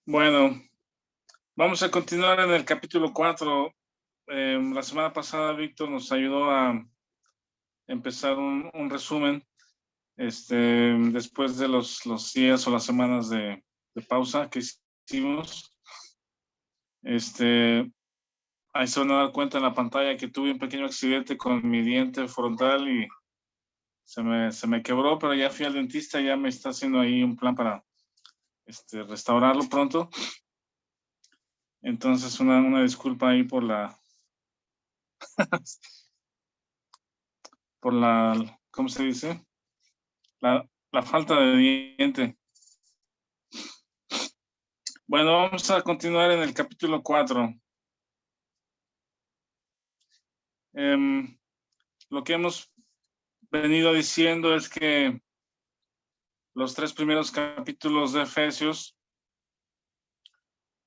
Bueno, vamos a continuar en el capítulo 4. La semana pasada Víctor nos ayudó a empezar un resumen después de los días o las semanas de pausa que hicimos. Ahí se van a dar cuenta en la pantalla que tuve un pequeño accidente con mi diente frontal y se me quebró, pero ya fui al dentista, ya me está haciendo ahí un plan para restaurarlo pronto. Entonces una disculpa ahí por la ¿cómo se dice? La falta de diente. Bueno, vamos a continuar en el capítulo 4. Lo que hemos venido diciendo es que los 3 primeros capítulos de Efesios,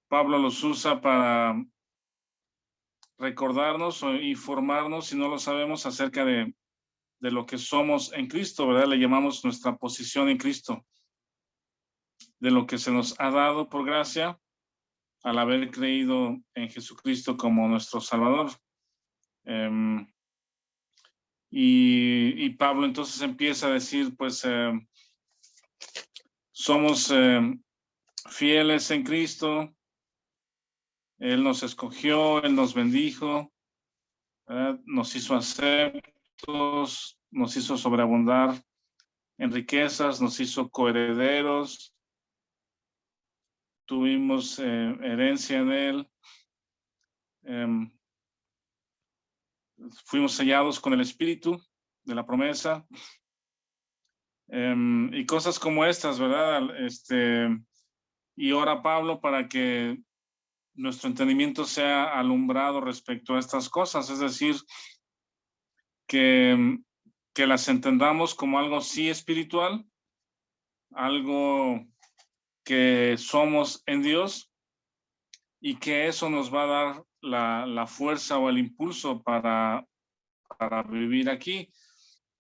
Pablo los usa para recordarnos o informarnos, si no lo sabemos, acerca de lo que somos en Cristo, ¿verdad? Le llamamos nuestra posición en Cristo, de lo que se nos ha dado por gracia al haber creído en Jesucristo como nuestro Salvador. Y Pablo entonces empieza a decir, pues, somos fieles en Cristo, Él nos escogió, Él nos bendijo, ¿verdad? Nos hizo aceptos, nos hizo sobreabundar en riquezas, nos hizo coherederos, tuvimos herencia de Él, fuimos sellados con el Espíritu de la promesa, y cosas como estas, ¿verdad? Y ora Pablo para que nuestro entendimiento sea alumbrado respecto a estas cosas, es decir, que las entendamos como algo sí espiritual, algo que somos en Dios, y que eso nos va a dar la fuerza o el impulso para vivir aquí.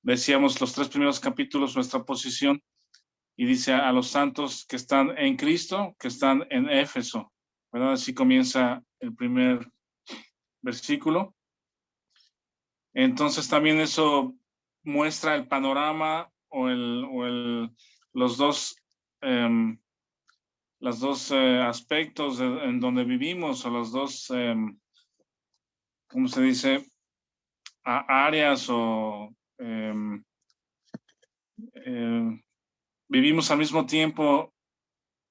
Decíamos los 3 primeros capítulos, nuestra posición, y dice a los santos que están en Cristo, que están en Éfeso, ¿verdad? Así comienza el primer versículo. Entonces también eso muestra el panorama o los dos aspectos en donde vivimos, o los dos, ¿cómo se dice? Áreas o vivimos al mismo tiempo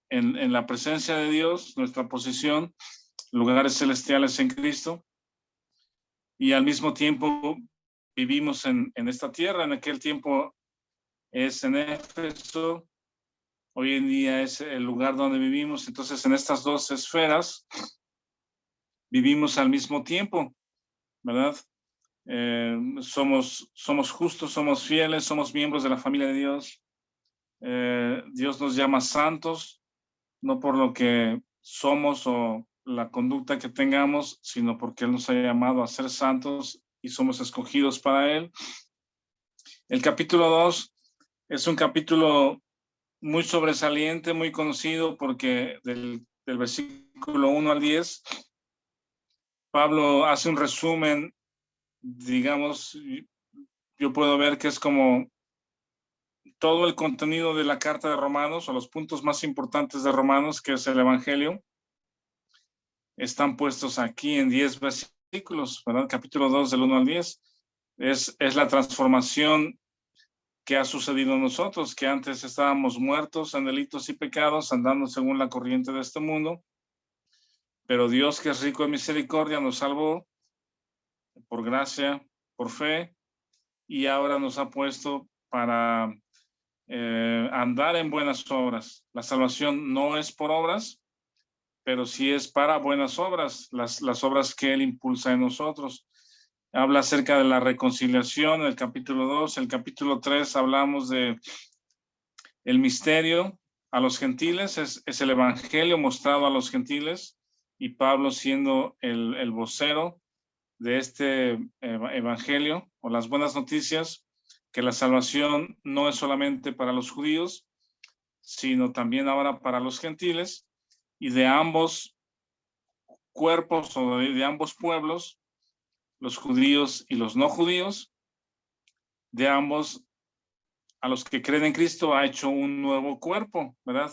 en la presencia de Dios, nuestra posición, lugares celestiales en Cristo, y al mismo tiempo vivimos en esta tierra. En aquel tiempo es en Éfeso, hoy en día es el lugar donde vivimos. Entonces, en estas dos esferas vivimos al mismo tiempo, ¿verdad? Somos justos, somos fieles, somos miembros de la familia de Dios. Dios nos llama santos, no por lo que somos o la conducta que tengamos, sino porque Él nos ha llamado a ser santos y somos escogidos para Él. El capítulo 2 es un capítulo muy sobresaliente, muy conocido, porque del versículo 1 al 10, Pablo hace un resumen, digamos, yo puedo ver que es como todo el contenido de la carta de Romanos, o los puntos más importantes de Romanos, que es el Evangelio, están puestos aquí en 10 versículos, ¿verdad? Capítulo 2 del 1 al 10. Es la transformación que ha sucedido en nosotros, que antes estábamos muertos en delitos y pecados, andando según la corriente de este mundo, pero Dios, que es rico en misericordia, nos salvó por gracia, por fe, y ahora nos ha puesto para andar en buenas obras. La salvación no es por obras, pero sí es para buenas obras, las obras que Él impulsa en nosotros. Habla acerca de la reconciliación, el capítulo 2, el capítulo 3 hablamos de el misterio a los gentiles, es el evangelio mostrado a los gentiles, y Pablo siendo el vocero de este evangelio o las buenas noticias, que la salvación no es solamente para los judíos, sino también ahora para los gentiles, y de ambos cuerpos o de ambos pueblos, los judíos y los no judíos, de ambos, a los que creen en Cristo, ha hecho un nuevo cuerpo, ¿verdad?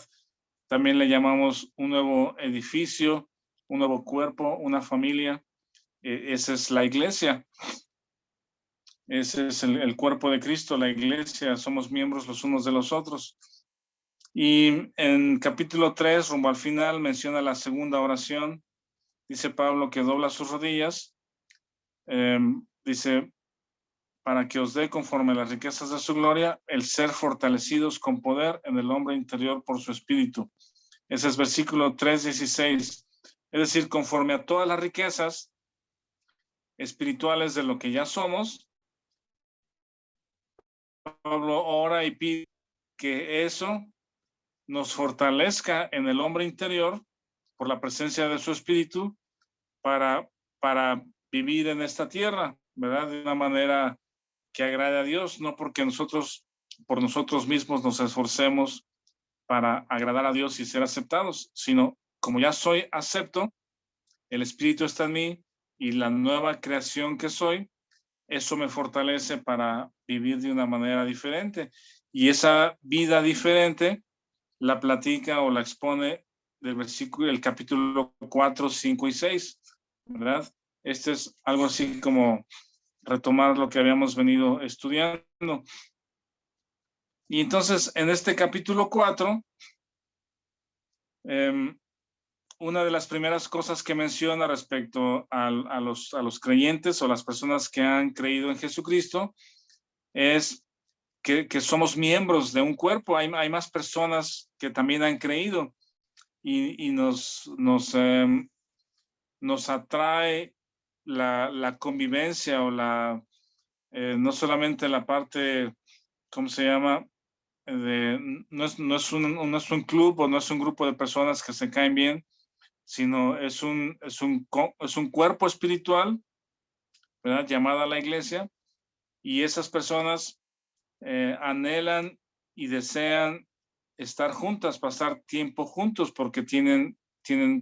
También le llamamos un nuevo edificio, un nuevo cuerpo, una familia. Esa es la iglesia. Ese es el cuerpo de Cristo, la iglesia. Somos miembros los unos de los otros. Y en capítulo 3, rumbo al final, menciona la segunda oración. Dice Pablo que dobla sus rodillas. Dice, para que os dé conforme a las riquezas de su gloria, el ser fortalecidos con poder en el hombre interior por su espíritu. Ese es versículo 3:16. Es decir, conforme a todas las riquezas espirituales de lo que ya somos, Pablo ora y pide que eso nos fortalezca en el hombre interior por la presencia de su espíritu para vivir en esta tierra, ¿verdad? De una manera que agrade a Dios, no porque nosotros, por nosotros mismos nos esforcemos para agradar a Dios y ser aceptados, sino como ya soy acepto, el Espíritu está en mí y la nueva creación que soy, eso me fortalece para vivir de una manera diferente. Y esa vida diferente la platica o la expone del capítulo 4, 5 y 6, ¿verdad? Este es algo así como retomar lo que habíamos venido estudiando. Y entonces, en este capítulo 4, una de las primeras cosas que menciona respecto a los creyentes o las personas que han creído en Jesucristo es que somos miembros de un cuerpo. Hay más personas que también han creído y nos atrae la convivencia o no solamente la parte, ¿cómo se llama? No es un club o no es un grupo de personas que se caen bien, sino es un cuerpo espiritual, ¿verdad? Llamada la iglesia, y esas personas anhelan y desean estar juntas, pasar tiempo juntos, porque tienen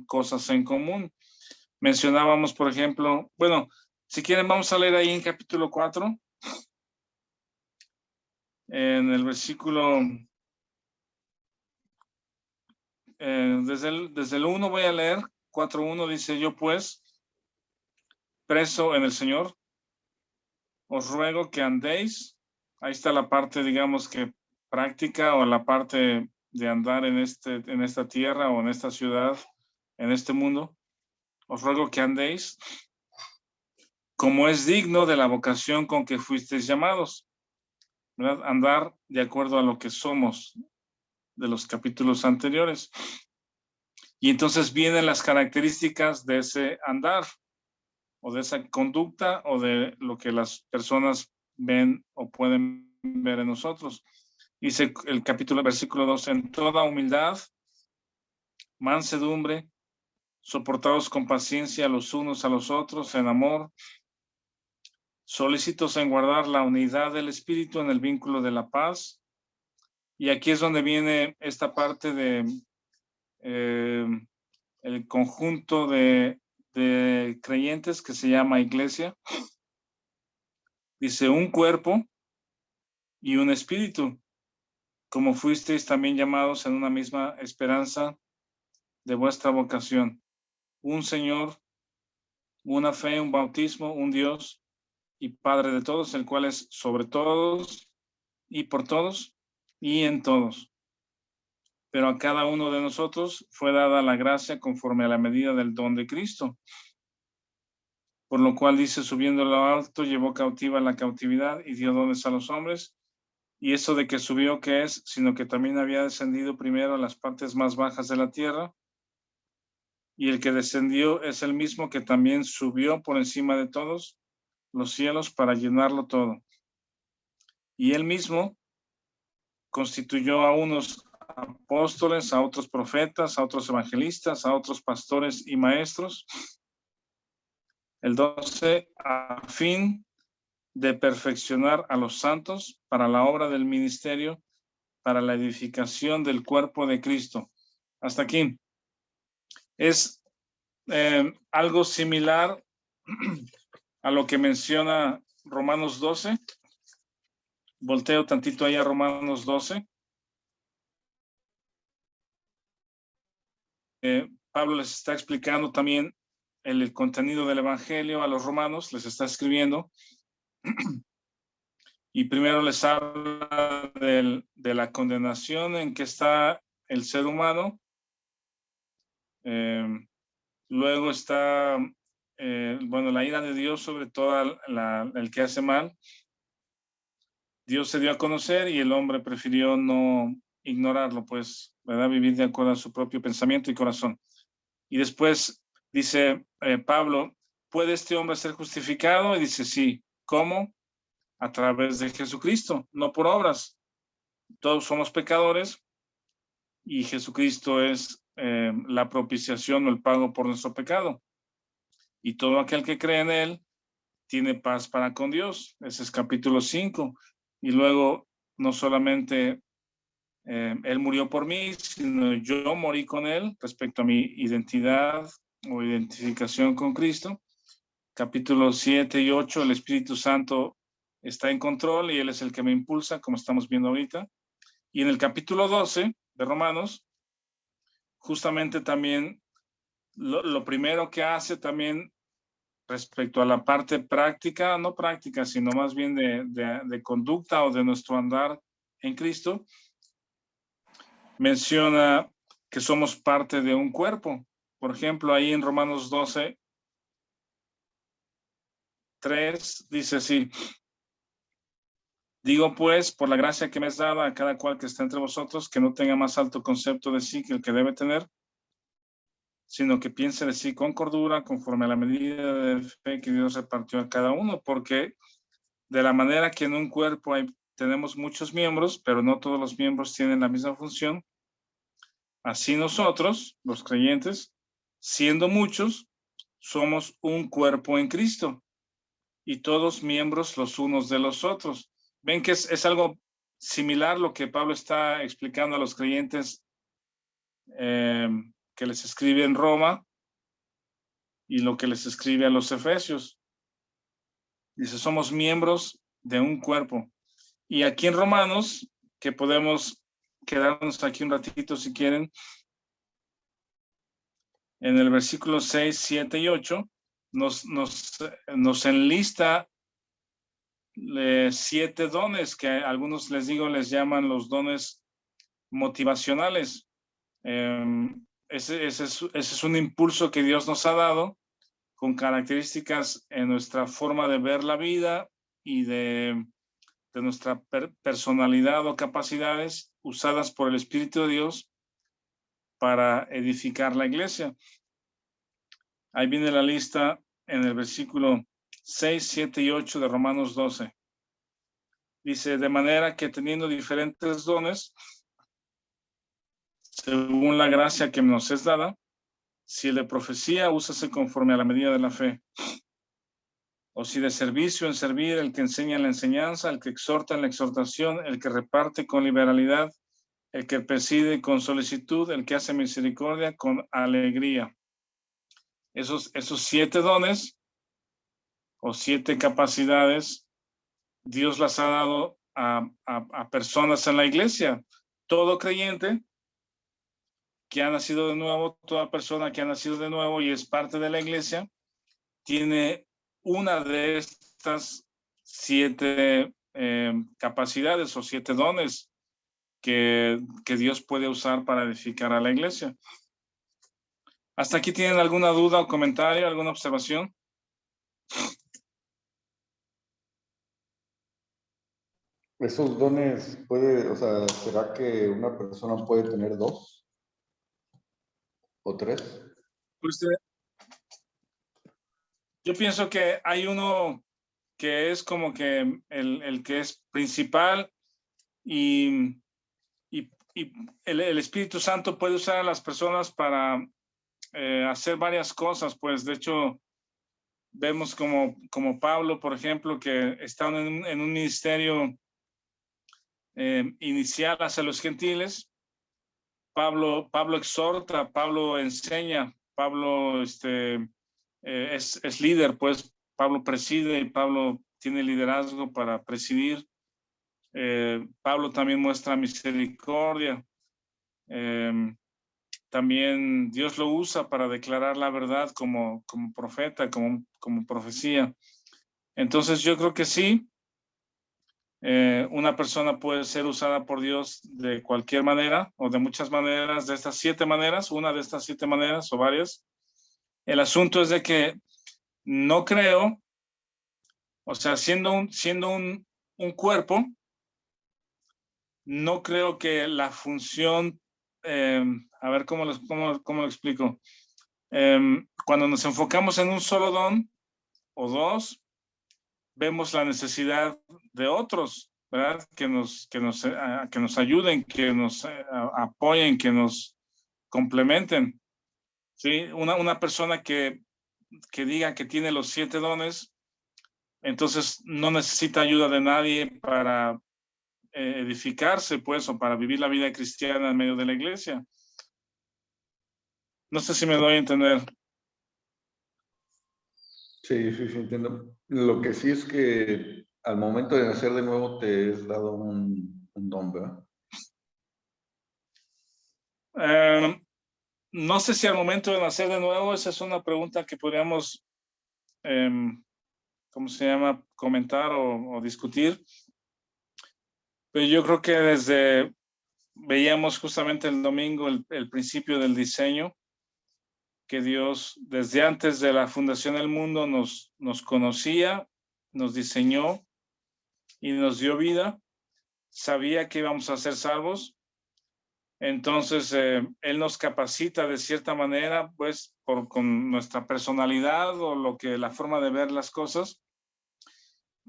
cosas en común. Mencionábamos, por ejemplo, bueno, si quieren vamos a leer ahí en capítulo 4, en el versículo, desde el 1 voy a leer, 4:1 dice, yo pues, preso en el Señor, os ruego que andéis, ahí está la parte, digamos que práctica o la parte de andar en esta tierra o en esta ciudad, en este mundo, os ruego que andéis como es digno de la vocación con que fuisteis llamados, ¿verdad? Andar de acuerdo a lo que somos de los capítulos anteriores. Y entonces vienen las características de ese andar o de esa conducta o de lo que las personas ven o pueden ver en nosotros. Dice el versículo 2, en toda humildad, mansedumbre, soportados con paciencia los unos a los otros en amor, solícitos en guardar la unidad del espíritu en el vínculo de la paz. Y aquí es donde viene esta parte de el conjunto de creyentes que se llama iglesia. Dice un cuerpo y un espíritu, como fuisteis también llamados en una misma esperanza de vuestra vocación. Un Señor, una fe, un bautismo, un Dios y Padre de todos, el cual es sobre todos y por todos y en todos. Pero a cada uno de nosotros fue dada la gracia conforme a la medida del don de Cristo. Por lo cual dice, subiendo a lo alto, llevó cautiva la cautividad y dio dones a los hombres. Y eso de que subió, ¿qué es? Sino que también había descendido primero a las partes más bajas de la tierra. Y el que descendió es el mismo que también subió por encima de todos los cielos para llenarlo todo. Y él mismo constituyó a unos apóstoles, a otros profetas, a otros evangelistas, a otros pastores y maestros. El 12, a fin de perfeccionar a los santos para la obra del ministerio, para la edificación del cuerpo de Cristo. Hasta aquí. Es algo similar a lo que menciona Romanos 12. Volteo tantito ahí a Romanos 12. Pablo les está explicando también el contenido del evangelio a los romanos, les está escribiendo. Y primero les habla de la condenación en que está el ser humano. Luego está, bueno, la ira de Dios sobre todo el que hace mal. Dios se dio a conocer y el hombre prefirió no ignorarlo, pues, ¿verdad? Vivir de acuerdo a su propio pensamiento y corazón. Y después dice Pablo, ¿puede este hombre ser justificado? Y dice, sí. ¿Cómo? A través de Jesucristo, no por obras. Todos somos pecadores y Jesucristo es la propiciación o el pago por nuestro pecado. Y todo aquel que cree en él tiene paz para con Dios. Ese es capítulo 5. Y luego, no solamente él murió por mí, sino yo morí con él respecto a mi identidad o identificación con Cristo. Capítulos 7 y 8, el Espíritu Santo está en control y él es el que me impulsa, como estamos viendo ahorita. Y en el capítulo 12 de Romanos, justamente también lo primero que hace también respecto a la parte práctica, no práctica, sino más bien de conducta o de nuestro andar en Cristo, menciona que somos parte de un cuerpo. Por ejemplo, ahí en Romanos 12, 3, dice así, digo pues, por la gracia que me es dada a cada cual que está entre vosotros, que no tenga más alto concepto de sí que el que debe tener, sino que piense de sí con cordura, conforme a la medida de fe que Dios repartió a cada uno, porque de la manera que en un cuerpo tenemos muchos miembros, pero no todos los miembros tienen la misma función, así nosotros, los creyentes, siendo muchos, somos un cuerpo en Cristo y todos miembros los unos de los otros. Ven que es algo similar lo que Pablo está explicando a los creyentes que les escribe en Roma y lo que les escribe a los Efesios. Dice, somos miembros de un cuerpo. Y aquí en Romanos, que podemos quedarnos aquí un ratito si quieren, en el versículo 6, 7 y 8, nos enlista 7 dones que a algunos les digo, les llaman los dones motivacionales. Ese es un impulso que Dios nos ha dado con características en nuestra forma de ver la vida y de nuestra personalidad o capacidades usadas por el Espíritu de Dios para edificar la iglesia. Ahí viene la lista en el versículo 6, 7 y 8 de Romanos 12. Dice, de manera que teniendo diferentes dones, según la gracia que nos es dada, si el de profecía, úsase conforme a la medida de la fe. O si de servicio, en servir, el que enseña en la enseñanza, el que exhorta en la exhortación, el que reparte con liberalidad, el que preside con solicitud, el que hace misericordia con alegría. Esos 7 dones o 7 capacidades, Dios las ha dado a personas en la iglesia. Todo creyente que ha nacido de nuevo, toda persona que ha nacido de nuevo y es parte de la iglesia, tiene una de estas 7 capacidades o 7 dones que Dios puede usar para edificar a la iglesia. ¿Hasta aquí tienen alguna duda o comentario, alguna observación? Esos dones ¿será que una persona puede tener 2 o 3? Pues, yo pienso que hay uno que es como que el que es principal y el Espíritu Santo puede usar a las personas para hacer varias cosas. Pues de hecho, Vemos como Pablo, por ejemplo, que está en un ministerio inicial hacia los gentiles. Pablo exhorta, Pablo enseña, Pablo es líder, pues Pablo preside y Pablo tiene liderazgo para presidir. Pablo también muestra misericordia. También Dios lo usa para declarar la verdad como profeta, como profecía. Entonces yo creo que sí, una persona puede ser usada por Dios de cualquier manera o de muchas maneras, de estas 7 maneras, una de estas 7 maneras o varias. El asunto es de que no creo, o sea, siendo un cuerpo, no creo que la función, a ver cómo lo explico. Cuando nos enfocamos en un solo don o dos, vemos la necesidad de otros, ¿verdad? Que nos ayuden, que nos apoyen, que nos complementen. ¿Sí? Una persona que diga que tiene los 7 dones, entonces no necesita ayuda de nadie para edificarse, pues, o para vivir la vida cristiana en medio de la iglesia. No sé si me doy a entender. Sí, entiendo. Lo que sí es que al momento de nacer de nuevo te es dado un don, ¿verdad? No sé si al momento de nacer de nuevo, esa es una pregunta que podríamos, ¿cómo se llama? Comentar o discutir. Pero yo creo que veíamos justamente el domingo el principio del diseño, que Dios desde antes de la fundación del mundo nos conocía, nos diseñó y nos dio vida. Sabía que íbamos a ser salvos. Entonces, Él nos capacita de cierta manera, pues, con nuestra personalidad o la forma de ver las cosas.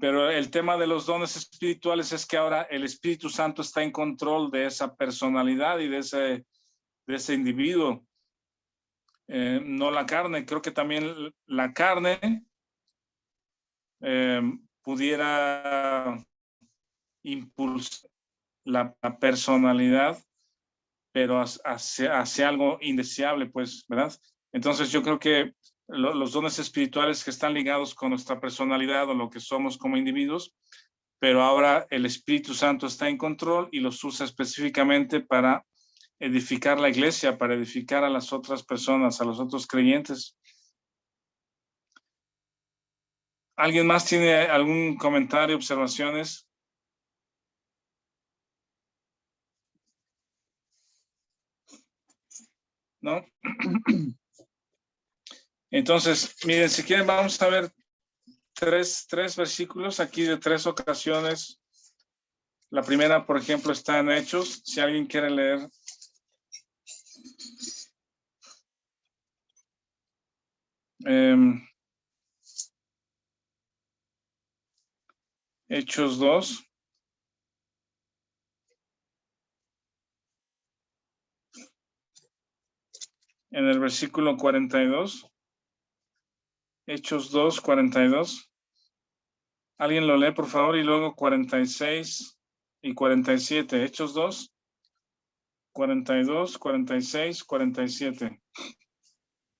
Pero el tema de los dones espirituales es que ahora el Espíritu Santo está en control de esa personalidad y de ese individuo, no la carne. Creo que también la carne pudiera impulsar la personalidad, pero hacia algo indeseable, pues, ¿verdad? Entonces yo creo que los dones espirituales que están ligados con nuestra personalidad o lo que somos como individuos, pero ahora el Espíritu Santo está en control y los usa específicamente para edificar la iglesia, para edificar a las otras personas, a los otros creyentes. ¿Alguien más tiene algún comentario, observaciones? ¿No? Entonces, miren, si quieren vamos a ver tres versículos aquí de 3 ocasiones. La primera, por ejemplo, está en Hechos. Si alguien quiere leer. Hechos 2. En el versículo 42. Hechos 2, 42. Alguien lo lee, por favor, y luego 46 y 47. Hechos 2, 42, 46, 47.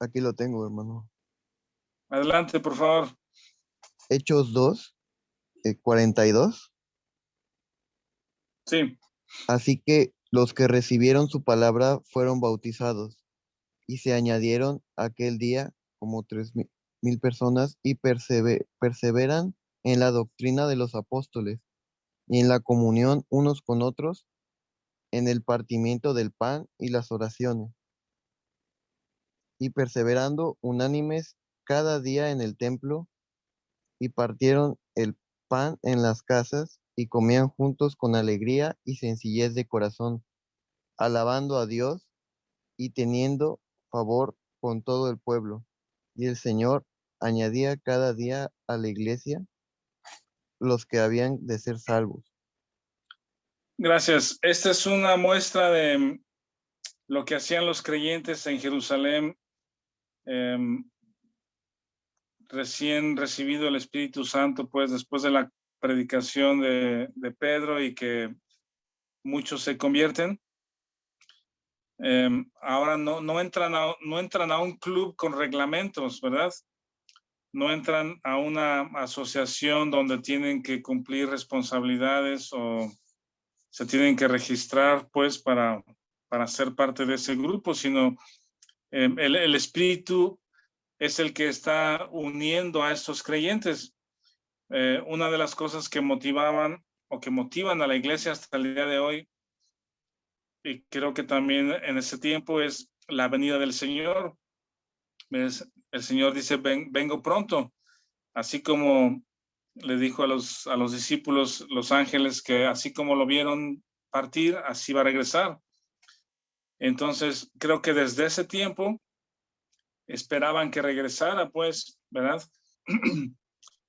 Aquí lo tengo, hermano. Adelante, por favor. Hechos 2, 42. Sí. Así que los que recibieron su palabra fueron bautizados, y se añadieron aquel día como 3,000 personas, y perseveran en la doctrina de los apóstoles, y en la comunión unos con otros, en el partimiento del pan y las oraciones, y perseverando unánimes cada día en el templo, y partieron el pan en las casas, y comían juntos con alegría y sencillez de corazón, alabando a Dios y teniendo favor con todo el pueblo. Y el Señor añadía cada día a la iglesia los que habían de ser salvos. Gracias. Esta es una muestra de lo que hacían los creyentes en Jerusalén recién recibido el Espíritu Santo, pues después de la predicación de Pedro y que muchos se convierten, ahora no entran a un club con reglamentos, ¿verdad? No entran a una asociación donde tienen que cumplir responsabilidades o se tienen que registrar, pues, para ser parte de ese grupo, sino el Espíritu es el que está uniendo a estos creyentes. Una de las cosas que motivaban o que motivan a la iglesia hasta el día de hoy, y creo que también en ese tiempo, es la venida del Señor. El Señor dice, vengo pronto, así como le dijo a los discípulos, los ángeles, que así como lo vieron partir, así va a regresar. Entonces, creo que desde ese tiempo esperaban que regresara, pues, ¿verdad?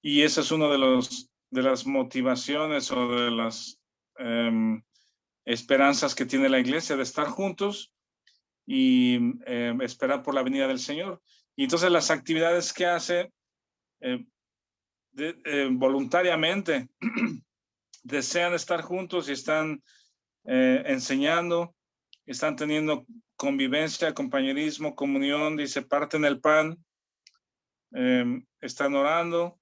Y esa es una de las motivaciones o de las esperanzas que tiene la iglesia, de estar juntos y esperar por la venida del Señor. Y entonces las actividades que hace voluntariamente desean estar juntos y están enseñando, están teniendo convivencia, compañerismo, comunión, dice, parten el pan, están orando,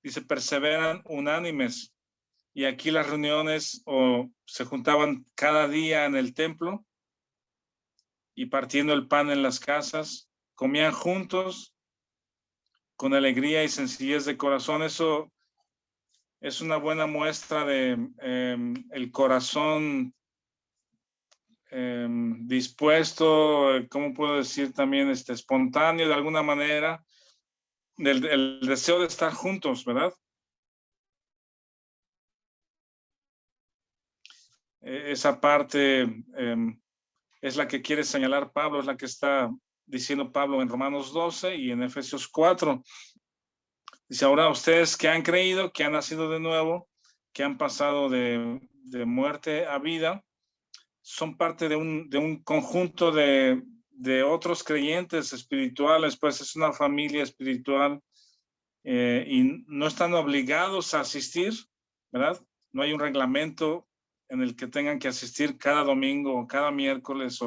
dice, perseveran unánimes. Y aquí las reuniones se juntaban cada día en el templo y partiendo el pan en las casas, comían juntos con alegría y sencillez de corazón. Eso es una buena muestra de el corazón dispuesto, ¿cómo puedo decir también? Espontáneo de alguna manera, del deseo de estar juntos, ¿verdad? Esa parte es la que quiere señalar Pablo, es la que está diciendo Pablo en Romanos 12 y en Efesios 4. Dice, ahora ustedes que han creído, que han nacido de nuevo, que han pasado de muerte a vida, son parte de un conjunto de otros creyentes espirituales, pues es una familia espiritual y no están obligados a asistir, ¿verdad? No hay un reglamento en el que tengan que asistir cada domingo o cada miércoles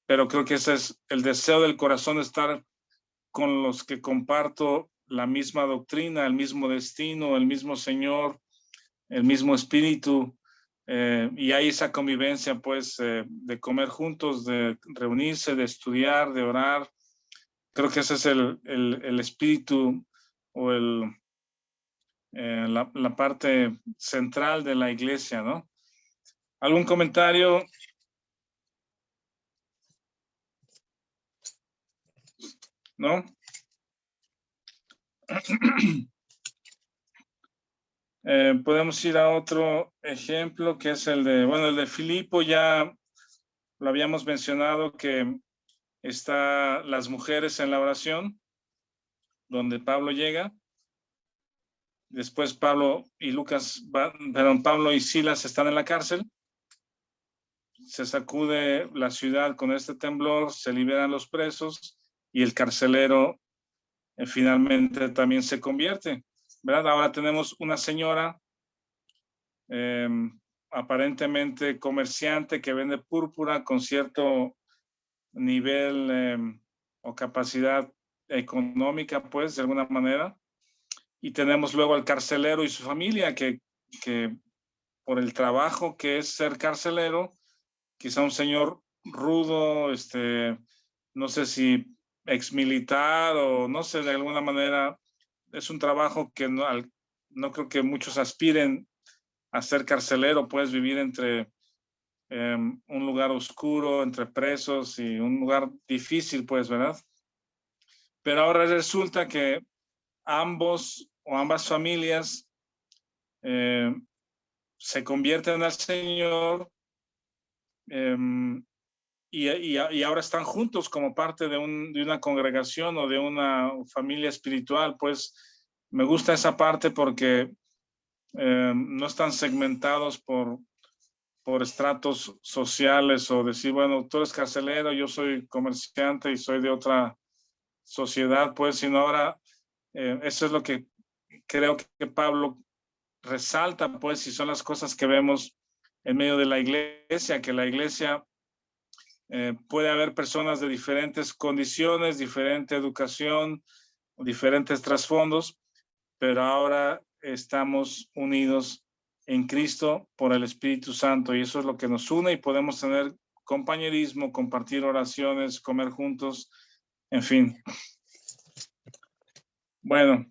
pero creo que ese es el deseo del corazón, de estar con los que comparto la misma doctrina, el mismo destino, el mismo Señor, el mismo espíritu, y hay esa convivencia, pues, de comer juntos, de reunirse, de estudiar, de orar. Creo que ese es el espíritu o la parte central de la iglesia, ¿no? ¿Algún comentario? ¿No? Podemos ir a otro ejemplo, que es el de Filipo. Ya lo habíamos mencionado, que está las mujeres en la oración, donde Pablo llega. Después Pablo y Silas están en la cárcel. Se sacude la ciudad con este temblor, se liberan los presos y el carcelero finalmente también se convierte, ¿verdad? Ahora tenemos una señora aparentemente comerciante que vende púrpura con cierto nivel o capacidad económica, pues, de alguna manera. Y tenemos luego al carcelero y su familia que por el trabajo que es ser carcelero, quizá un señor rudo, no sé si exmilitar o no sé, de alguna manera es un trabajo que no creo que muchos aspiren a ser carcelero. Puedes vivir entre un lugar oscuro, entre presos, y un lugar difícil, pues, ¿verdad? Pero ahora resulta que ambas familias se convierten al Señor y ahora están juntos como parte de una congregación o de una familia espiritual. Pues me gusta esa parte porque no están segmentados por estratos sociales, o decir, bueno, tú eres carcelero, yo soy comerciante y soy de otra sociedad, pues, sino ahora eso es lo que creo que Pablo resalta, pues, y son las cosas que vemos en medio de la iglesia, que la iglesia puede haber personas de diferentes condiciones, diferente educación, diferentes trasfondos, pero ahora estamos unidos en Cristo por el Espíritu Santo y eso es lo que nos une y podemos tener compañerismo, compartir oraciones, comer juntos, en fin. Bueno,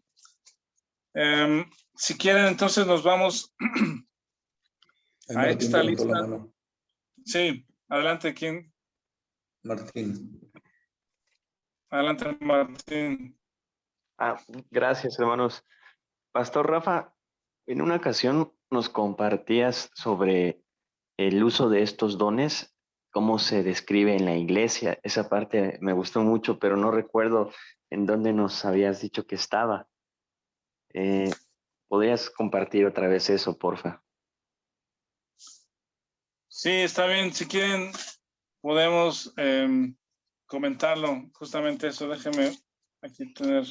si quieren, entonces nos vamos a esta lista. Sí, adelante, ¿quién? Martín. Adelante, Martín. Gracias, hermanos. Pastor Rafa, en una ocasión nos compartías sobre el uso de estos dones, cómo se describe en la iglesia. Esa parte me gustó mucho, pero no recuerdo en dónde nos habías dicho que estaba. ¿Podrías compartir otra vez eso, porfa? Sí, está bien. Si quieren, podemos comentarlo. Justamente eso. Déjeme aquí tener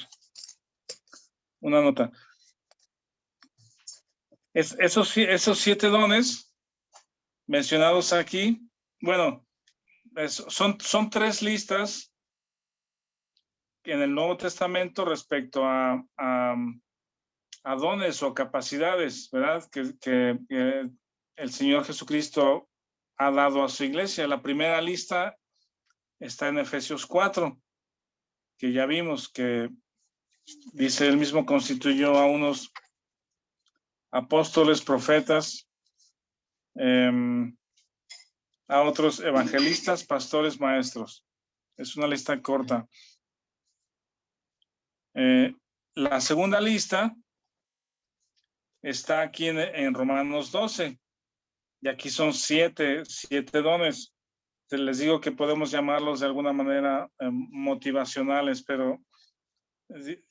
una nota. Esos 7 dones mencionados aquí, bueno, son 3 listas en el Nuevo Testamento respecto a dones o capacidades, ¿verdad? Que el Señor Jesucristo ha dado a su iglesia. La primera lista está en Efesios 4, que ya vimos que dice él mismo constituyó a unos apóstoles, profetas, a otros evangelistas, pastores, maestros. Es una lista corta. La segunda lista está aquí en Romanos 12. Y aquí son 7 dones. Les digo que podemos llamarlos de alguna manera motivacionales, pero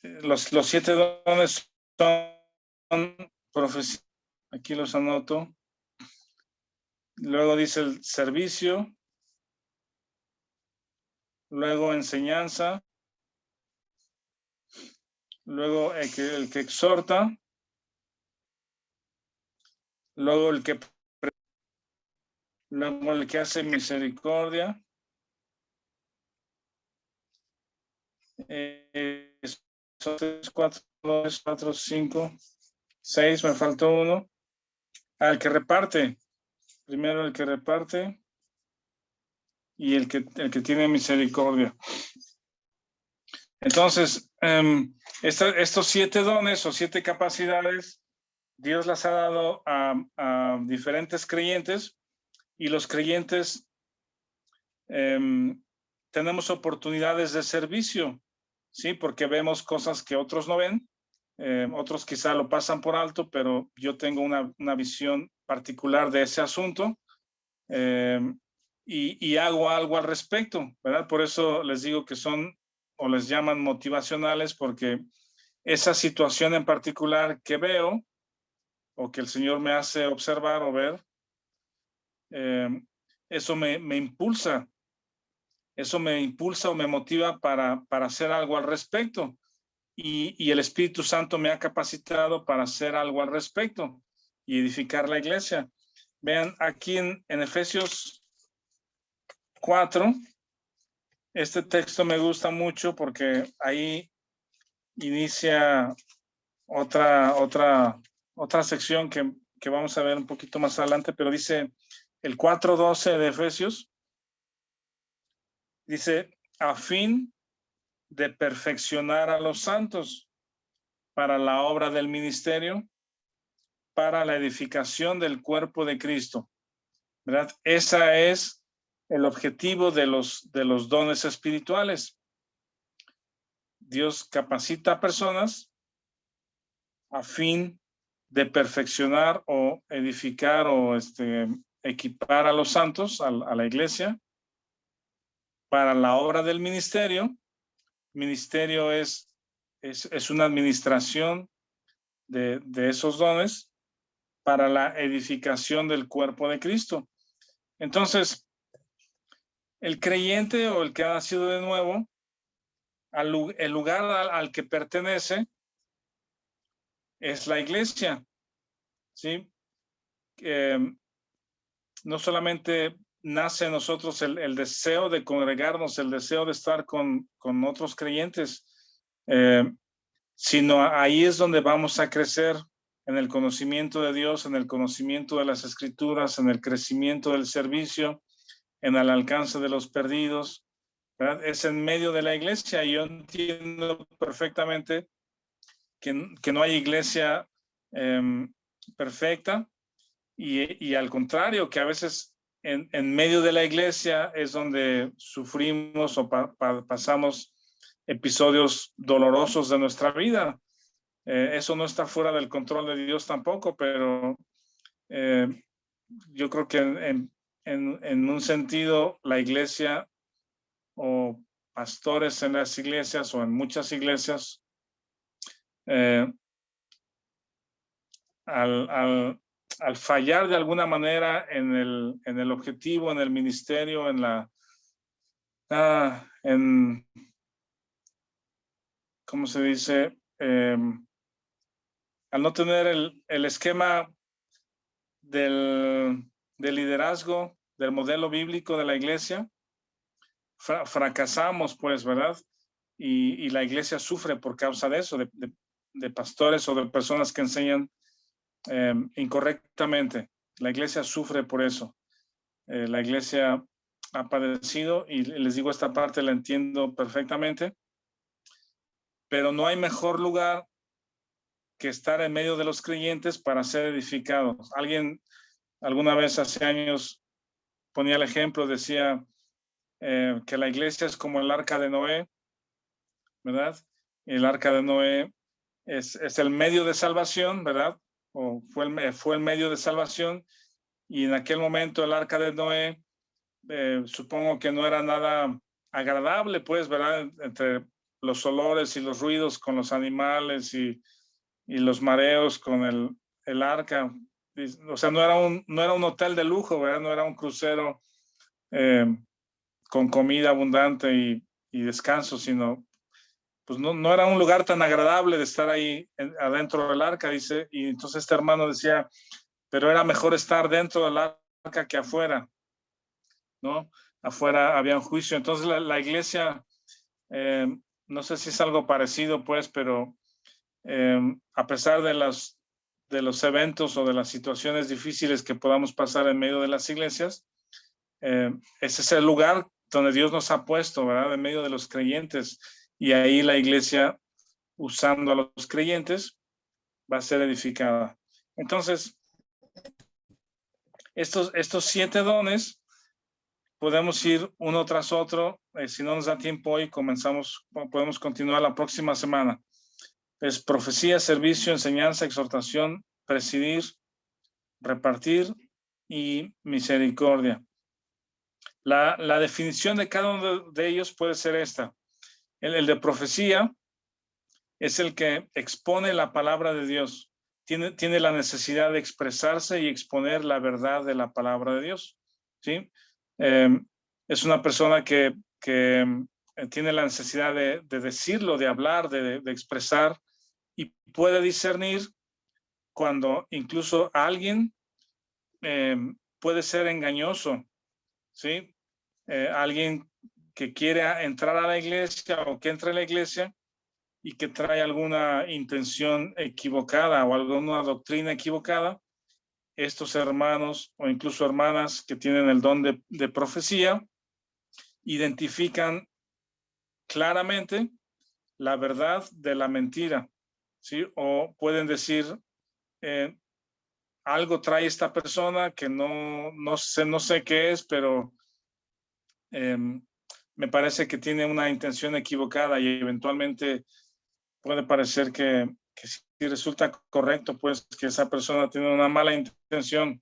los 7 dones son profecía. Aquí los anoto. Luego dice el servicio. Luego enseñanza. Luego el que exhorta. Luego el que hace misericordia. 4, 5, 6, me faltó uno. El que reparte. Primero el que reparte y el que tiene misericordia. Entonces, estos 7 dones o 7 capacidades, Dios las ha dado a diferentes creyentes y los creyentes tenemos oportunidades de servicio, ¿sí? Porque vemos cosas que otros no ven, otros quizá lo pasan por alto, pero yo tengo una visión particular de ese asunto y hago algo al respecto, ¿verdad? Por eso les digo que son o les llaman motivacionales, porque esa situación en particular que veo o que el Señor me hace observar o ver, eso me impulsa. Eso me impulsa o me motiva para hacer algo al respecto. Y el Espíritu Santo me ha capacitado para hacer algo al respecto y edificar la iglesia. Vean aquí en Efesios 4, este texto me gusta mucho porque ahí inicia otra sección que vamos a ver un poquito más adelante, pero dice el 4:12 de Efesios, dice, a fin de perfeccionar a los santos para la obra del ministerio, para la edificación del cuerpo de Cristo, ¿verdad? Ese es el objetivo de los dones espirituales. Dios capacita a personas a fin de perfeccionar o edificar o equipar a los santos, a la iglesia, para la obra del ministerio. Ministerio es una administración de esos dones para la edificación del cuerpo de Cristo. Entonces, el creyente o el que ha nacido de nuevo el lugar al que pertenece es la iglesia, ¿sí? No solamente nace en nosotros el deseo de congregarnos, el deseo de estar con otros creyentes, sino ahí es donde vamos a crecer en el conocimiento de Dios, en el conocimiento de las Escrituras, en el crecimiento del servicio, en el alcance de los perdidos, ¿verdad? Es en medio de la iglesia. Yo entiendo perfectamente que no hay iglesia perfecta y al contrario, que a veces en medio de la iglesia es donde sufrimos o pasamos episodios dolorosos de nuestra vida. Eso no está fuera del control de Dios tampoco, pero yo creo que en un sentido la iglesia o pastores en las iglesias o en muchas iglesias al fallar de alguna manera en el objetivo, en el ministerio, ¿cómo se dice? Al no tener el esquema del liderazgo, del modelo bíblico de la iglesia, fracasamos, pues, ¿verdad? Y la iglesia sufre por causa de eso, de pastores o de personas que enseñan incorrectamente. La iglesia sufre por eso. La iglesia ha padecido y les digo, esta parte la entiendo perfectamente, pero no hay mejor lugar que estar en medio de los creyentes para ser edificados. Alguien alguna vez hace años ponía el ejemplo, decía que la iglesia es como el arca de Noé, ¿verdad? El arca de Noé es el medio de salvación, ¿verdad? O fue el medio de salvación, y en aquel momento el arca de Noé supongo que no era nada agradable, pues, ¿verdad? Entre los olores y los ruidos con los animales y los mareos con el arca. O sea, no era un hotel de lujo, ¿verdad? No era un crucero con comida abundante y descanso, sino pues no era un lugar tan agradable de estar ahí adentro del arca, dice. Y entonces este hermano decía, pero era mejor estar dentro del arca que afuera, ¿no? Afuera había un juicio. Entonces la iglesia, no sé si es algo parecido, pues, pero a pesar de los eventos o de las situaciones difíciles que podamos pasar en medio de las iglesias, ese es el lugar donde Dios nos ha puesto, ¿verdad? En medio de los creyentes. Y ahí la iglesia, usando a los creyentes, va a ser edificada. Entonces, estos 7 dones podemos ir uno tras otro. Si no nos da tiempo hoy, podemos continuar la próxima semana. Es profecía, servicio, enseñanza, exhortación, presidir, repartir y misericordia. La definición de cada uno de ellos puede ser esta. El de profecía es el que expone la palabra de Dios. Tiene la necesidad de expresarse y exponer la verdad de la palabra de Dios, ¿sí? Es una persona que tiene la necesidad de decirlo, de hablar, de expresar, y puede discernir cuando incluso alguien puede ser engañoso, ¿sí? Alguien que quiere entrar a la iglesia o que entra a la iglesia y que trae alguna intención equivocada o alguna doctrina equivocada. Estos hermanos o incluso hermanas que tienen el don de profecía identifican claramente la verdad de la mentira, ¿sí? O pueden decir, algo trae esta persona que no sé qué es, pero me parece que tiene una intención equivocada, y eventualmente puede parecer que si resulta correcto, pues que esa persona tiene una mala intención.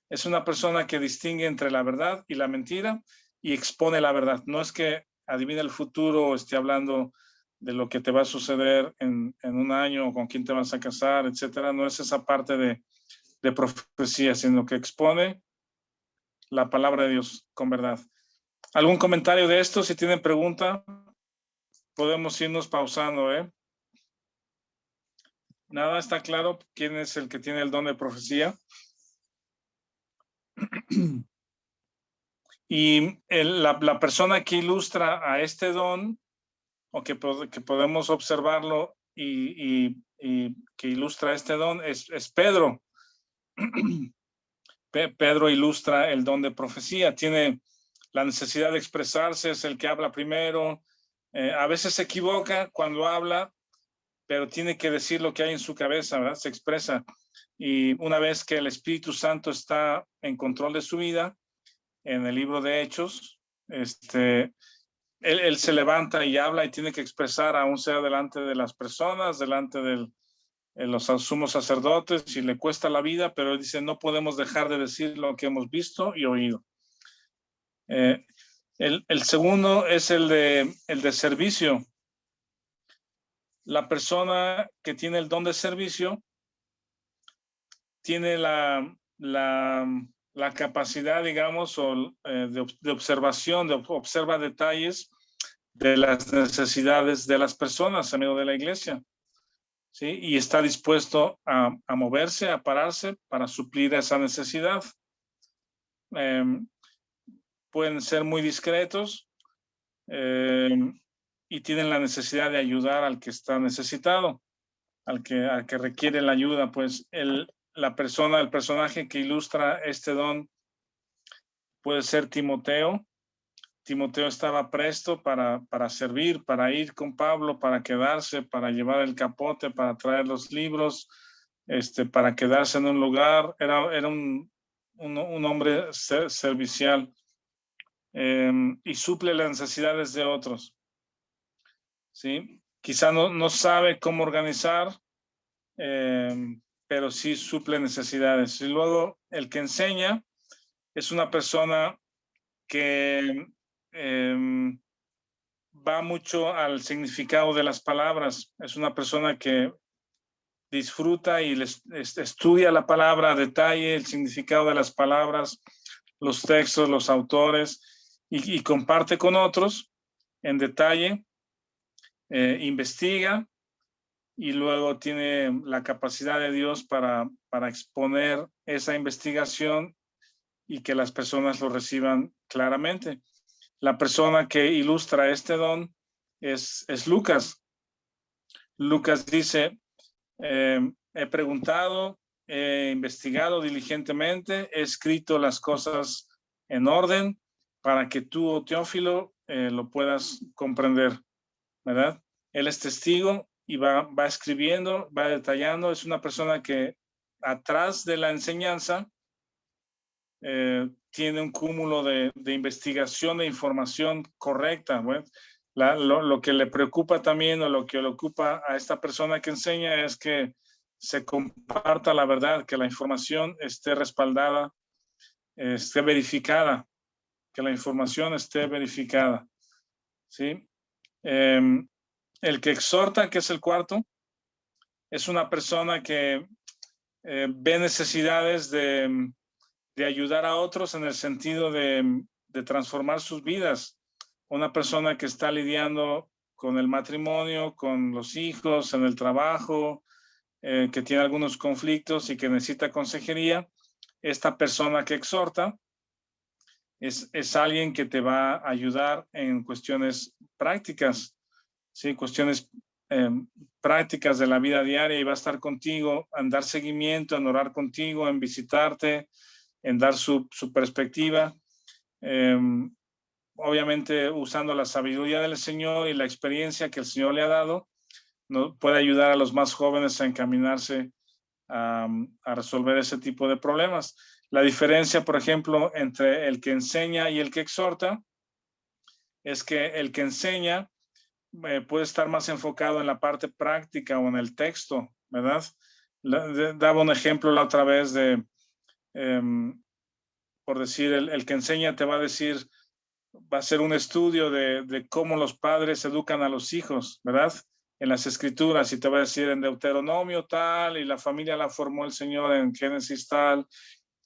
Es una persona que distingue entre la verdad y la mentira y expone la verdad. No es que adivine el futuro o esté hablando de lo que te va a suceder en un año o con quién te vas a casar, etcétera. No es esa parte de profecía, sino que expone la palabra de Dios con verdad. ¿Algún comentario de esto? Si tienen pregunta. podemos irnos pausando, ¿eh? Nada, está claro quién es el que tiene el don de profecía. Y la persona que ilustra a este don, o que podemos observarlo y que ilustra este don, es Pedro. Pedro ilustra el don de profecía, tiene la necesidad de expresarse, es el que habla primero. A veces se equivoca cuando habla, pero tiene que decir lo que hay en su cabeza, ¿verdad? Se expresa. Y una vez que el Espíritu Santo está en control de su vida, en el libro de Hechos, él se levanta y habla y tiene que expresar, aún sea delante de las personas, delante de los sumos sacerdotes, y le cuesta la vida, pero él dice, no podemos dejar de decir lo que hemos visto y oído. El segundo es el de servicio. La persona que tiene el don de servicio tiene la capacidad, digamos, de observación, observa detalles de las necesidades de las personas en medio de la iglesia, ¿sí? Y está dispuesto a moverse, a pararse para suplir esa necesidad. Pueden ser muy discretos y tienen la necesidad de ayudar al que está necesitado, al que requiere la ayuda. Pues el personaje que ilustra este don puede ser Timoteo. Timoteo estaba presto para servir, para ir con Pablo, para quedarse, para llevar el capote, para traer los libros, para quedarse en un lugar. Era un hombre servicial, y suple las necesidades de otros, ¿sí? Quizá no sabe cómo organizar, pero sí suple necesidades. Y luego el que enseña es una persona que va mucho al significado de las palabras. Es una persona que disfruta y estudia la palabra a detalle, el significado de las palabras, los textos, los autores, y comparte con otros en detalle, investiga, y luego tiene la capacidad de Dios para exponer esa investigación y que las personas lo reciban claramente. La persona que ilustra este don es Lucas. Lucas dice, he preguntado, he investigado diligentemente, he escrito las cosas en orden para que tú, Teófilo, lo puedas comprender, ¿verdad? Él es testigo y va escribiendo, va detallando. Es una persona que atrás de la enseñanza tiene un cúmulo de investigación, de información correcta. Bueno, lo que le preocupa también, o lo que le ocupa a esta persona que enseña, es que se comparta la verdad, que la información esté respaldada, esté verificada, que la información esté verificada, ¿sí? El que exhorta, que es el cuarto, es una persona que ve necesidades de ayudar a otros en el sentido de transformar sus vidas. Una persona que está lidiando con el matrimonio, con los hijos, en el trabajo, que tiene algunos conflictos y que necesita consejería. Esta persona que exhorta es alguien que te va a ayudar en cuestiones prácticas, ¿sí? Cuestiones prácticas de la vida diaria, y va a estar contigo, en dar seguimiento, en orar contigo, en visitarte, en dar su perspectiva, obviamente usando la sabiduría del Señor y la experiencia que el Señor le ha dado, ¿no? Puede ayudar a los más jóvenes a encaminarse a resolver ese tipo de problemas. La diferencia, por ejemplo, entre el que enseña y el que exhorta es que el que enseña puede estar más enfocado en la parte práctica o en el texto, ¿verdad? Daba un ejemplo la otra vez de, por decir, el que enseña te va a decir, va a ser un estudio de cómo los padres educan a los hijos, ¿verdad? En las escrituras, y te va a decir en Deuteronomio tal, y la familia la formó el Señor en Génesis tal,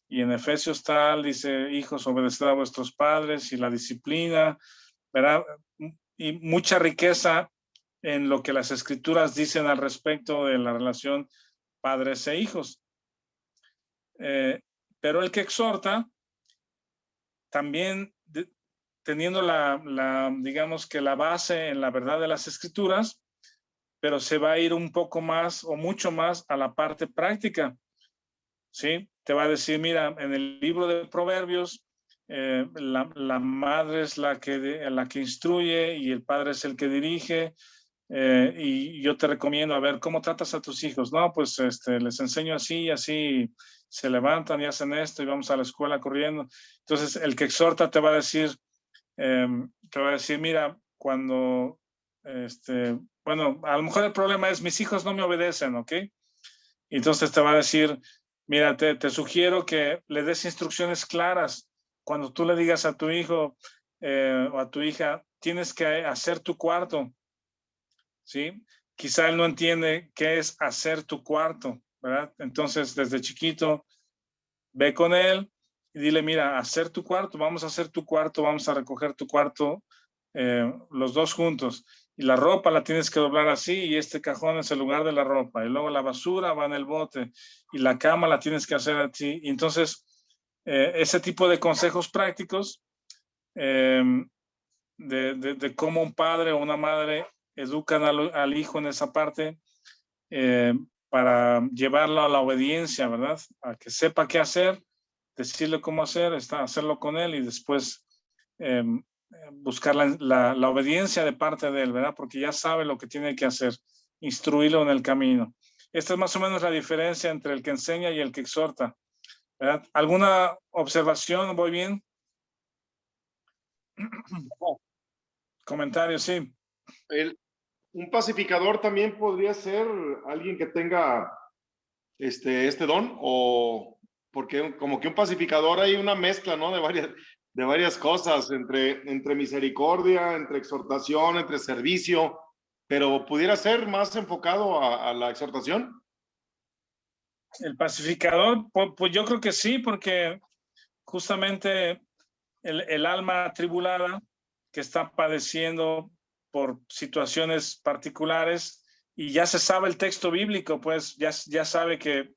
y en Efesios tal, dice, hijos, obedeced a vuestros padres, y la disciplina, ¿verdad? Y mucha riqueza en lo que las escrituras dicen al respecto de la relación padres e hijos. Pero el que exhorta, también teniendo digamos que la base en la verdad de las escrituras, pero se va a ir un poco más o mucho más a la parte práctica, ¿sí? Te va a decir, mira, en el libro de Proverbios, la madre es la que instruye y el padre es el que dirige, y yo te recomiendo, a ver, ¿cómo tratas a tus hijos? No, pues les enseño así y así, se levantan y hacen esto y vamos a la escuela corriendo. Entonces, el que exhorta te va a decir, mira, cuando, bueno, a lo mejor el problema es mis hijos no me obedecen, ¿ok? Entonces te va a decir, mira, te sugiero que le des instrucciones claras. Cuando tú le digas a tu hijo o a tu hija, tienes que hacer tu cuarto, ¿sí? Quizá él no entiende qué es hacer tu cuarto, ¿verdad? Entonces, desde chiquito, ve con él y dile, mira, hacer tu cuarto, vamos a hacer tu cuarto, vamos a recoger tu cuarto los dos juntos. Y la ropa la tienes que doblar así y este cajón es el lugar de la ropa. Y luego la basura va en el bote y la cama la tienes que hacer así. Y entonces, ese tipo de consejos prácticos de cómo un padre o una madre educan al hijo en esa parte para llevarlo a la obediencia, ¿verdad? A que sepa qué hacer, decirle cómo hacerlo con él y después buscar la obediencia de parte de él, ¿verdad? Porque ya sabe lo que tiene que hacer, instruirlo en el camino. Esta es más o menos la diferencia entre el que enseña y el que exhorta, ¿verdad? ¿Alguna observación? ¿Voy bien? Comentarios, sí. Un pacificador también podría ser alguien que tenga este don, o porque como que un pacificador hay una mezcla, ¿no? De varias cosas, entre misericordia, entre exhortación, entre servicio, pero pudiera ser más enfocado a la exhortación. El pacificador, pues yo creo que sí, porque justamente el alma atribulada que está padeciendo por situaciones particulares y ya se sabe el texto bíblico, pues ya sabe que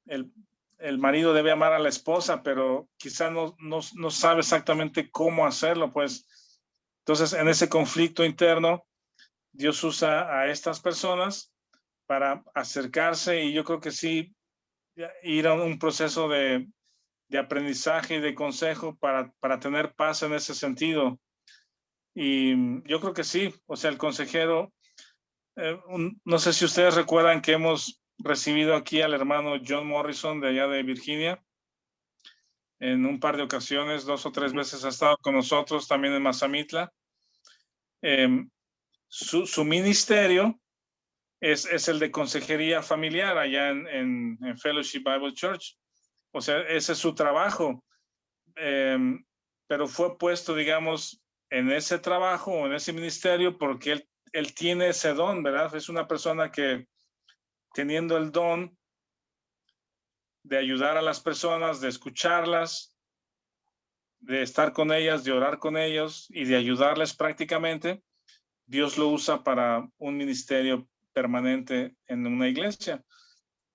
el marido debe amar a la esposa, pero quizá no sabe exactamente cómo hacerlo, pues. Entonces, en ese conflicto interno, Dios usa a estas personas para acercarse y yo creo que sí, ir a un proceso de aprendizaje y de consejo para tener paz en ese sentido. Y yo creo que sí, o sea, el consejero, no sé si ustedes recuerdan que hemos recibido aquí al hermano John Morrison de allá de Virginia. En un par de ocasiones, 2 o 3 veces ha estado con nosotros también en Mazamitla. Su ministerio es el de consejería familiar allá en Fellowship Bible Church. O sea, ese es su trabajo. Pero fue puesto, digamos, en ese trabajo o en ese ministerio porque él tiene ese don, ¿verdad? Es una persona que teniendo el don de ayudar a las personas, de escucharlas, de estar con ellas, de orar con ellos y de ayudarles prácticamente, Dios lo usa para un ministerio permanente en una iglesia.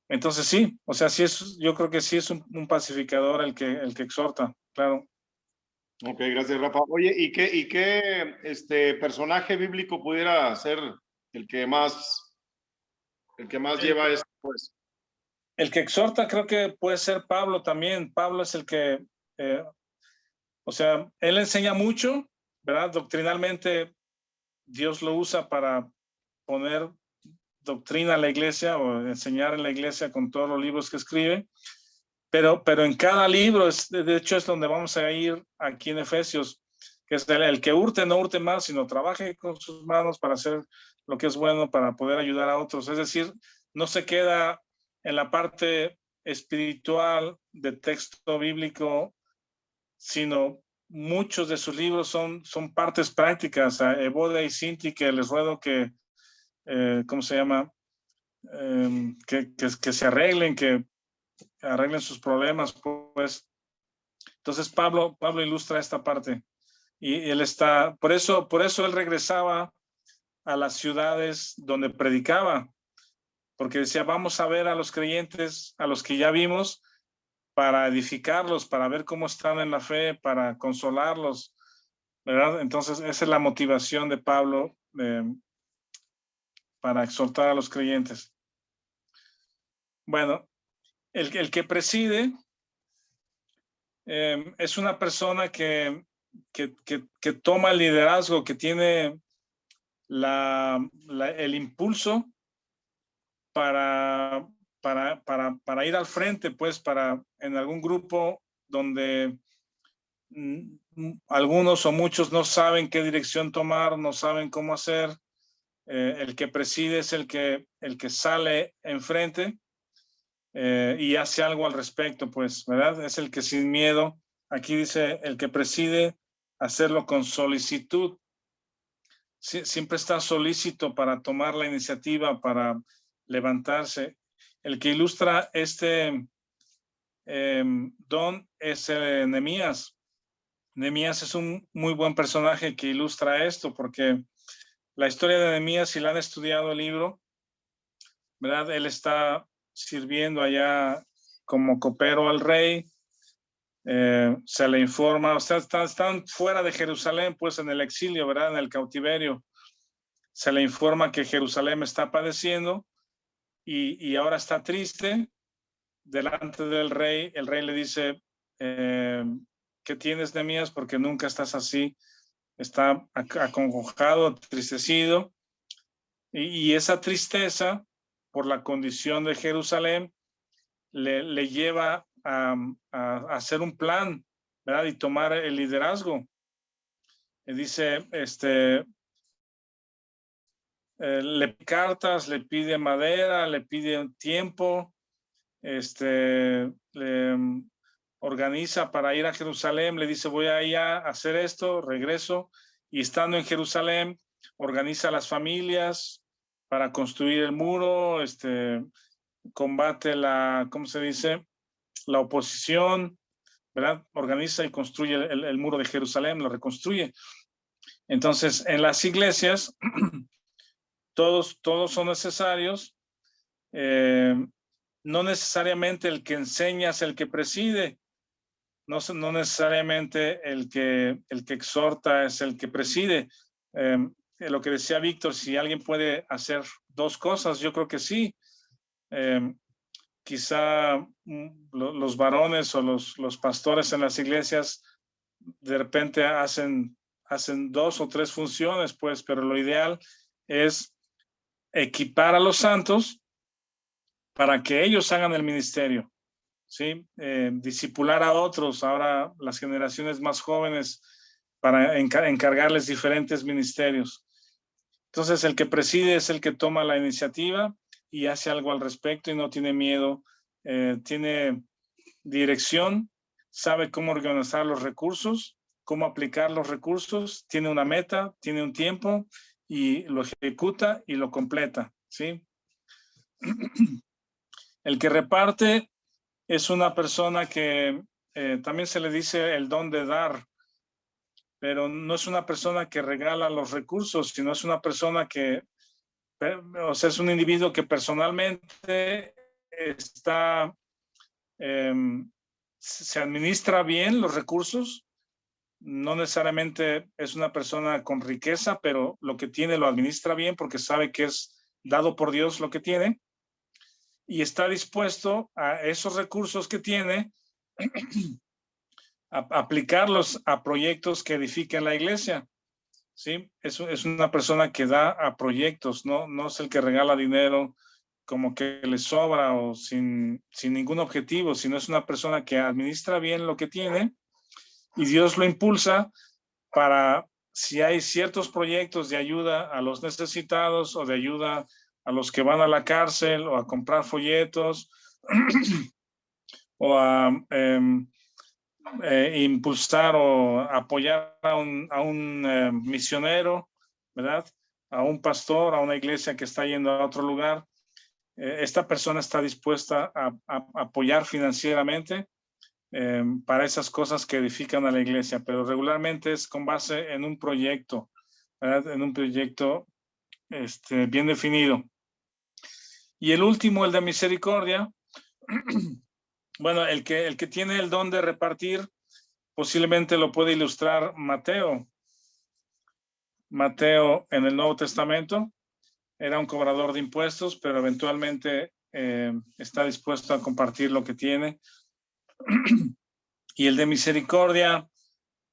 Entonces sí, o sea, sí yo creo que sí es un pacificador el que exhorta, claro. Ok, gracias, Rafa. Oye, ¿y qué personaje bíblico pudiera ser el que más lleva esto, pues? El que exhorta creo que puede ser Pablo también. Pablo es el que, o sea, él enseña mucho, ¿verdad? Doctrinalmente, Dios lo usa para poner doctrina a la iglesia o enseñar en la iglesia con todos los libros que escribe. Pero en cada libro, de hecho, es donde vamos a ir aquí en Efesios, que es el que hurte, no hurte más, sino trabaje con sus manos para hacer lo que es bueno, para poder ayudar a otros. Es decir, no se queda en la parte espiritual de texto bíblico, sino muchos de sus libros son partes prácticas. A Evodia y Sinti, que les ruego que, ¿cómo se llama? Que se arreglen, que arreglen sus problemas, pues. Entonces Pablo ilustra esta parte y él está, por eso él regresaba a las ciudades donde predicaba, porque decía, vamos a ver a los creyentes, a los que ya vimos, para edificarlos, para ver cómo están en la fe, para consolarlos, ¿verdad? Entonces, esa es la motivación de Pablo para exhortar a los creyentes. Bueno, el que preside es una persona que toma el liderazgo, que tiene el impulso para ir al frente, pues, en algún grupo donde algunos o muchos no saben qué dirección tomar, no saben cómo hacer. El que preside es el que sale enfrente y hace algo al respecto, pues, ¿verdad? Es el que sin miedo, aquí dice, el que preside, hacerlo con solicitud. Siempre está solícito para tomar la iniciativa, para levantarse. El que ilustra este don es Nehemías. Nehemías es un muy buen personaje que ilustra esto, porque la historia de Nehemías, si la han estudiado el libro, ¿verdad? Él está sirviendo allá como copero al rey, se le informa, o sea, están fuera de Jerusalén, pues en el exilio, ¿verdad? En el cautiverio. Se le informa que Jerusalén está padeciendo y ahora está triste delante del rey. El rey le dice, ¿qué tienes, Nehemías? Porque nunca estás así. Está acongojado, entristecido. Y esa tristeza por la condición de Jerusalén le lleva a hacer un plan, ¿verdad? Y tomar el liderazgo. Y dice, le pide cartas, le pide madera, le pide tiempo, le organiza para ir a Jerusalén, le dice, voy a ir a hacer esto, regreso, y estando en Jerusalén, organiza a las familias para construir el muro, combate ¿cómo se dice? La oposición, ¿verdad? Organiza y construye el muro de Jerusalén, lo reconstruye. Entonces, en las iglesias, todos son necesarios. No necesariamente el que enseña es el que preside. No necesariamente el que exhorta es el que preside. Lo que decía Víctor, si alguien puede hacer dos cosas, yo creo que sí. Quizá los varones o los pastores en las iglesias de repente hacen dos o tres funciones, pues, pero lo ideal es equipar a los santos para que ellos hagan el ministerio, ¿sí? Discipular a otros, ahora las generaciones más jóvenes, para encargarles diferentes ministerios. Entonces, el que preside es el que toma la iniciativa y hace algo al respecto y no tiene miedo, tiene dirección, sabe cómo organizar los recursos, cómo aplicar los recursos, tiene una meta, tiene un tiempo y lo ejecuta y lo completa, ¿sí? El que reparte es una persona que también se le dice el don de dar, pero no es una persona que regala los recursos, sino es una persona que, o sea, es un individuo que personalmente está, se administra bien los recursos. No necesariamente es una persona con riqueza, pero lo que tiene lo administra bien porque sabe que es dado por Dios lo que tiene y está dispuesto a esos recursos que tiene a aplicarlos a proyectos que edifiquen la iglesia. ¿Sí? Es una persona que da a proyectos, no es el que regala dinero como que le sobra o sin ningún objetivo, sino es una persona que administra bien lo que tiene y Dios lo impulsa para, si hay ciertos proyectos de ayuda a los necesitados o de ayuda a los que van a la cárcel o a comprar folletos o a impulsar o apoyar a un misionero, ¿verdad? A un pastor, a una iglesia que está yendo a otro lugar. Esta persona está dispuesta a apoyar financieramente para esas cosas que edifican a la iglesia, pero regularmente es con base en un proyecto, ¿verdad? En un proyecto bien definido. Y el último, el de misericordia. Bueno, el que tiene el don de repartir, posiblemente lo puede ilustrar Mateo. Mateo en el Nuevo Testamento era un cobrador de impuestos, pero eventualmente está dispuesto a compartir lo que tiene. Y el de misericordia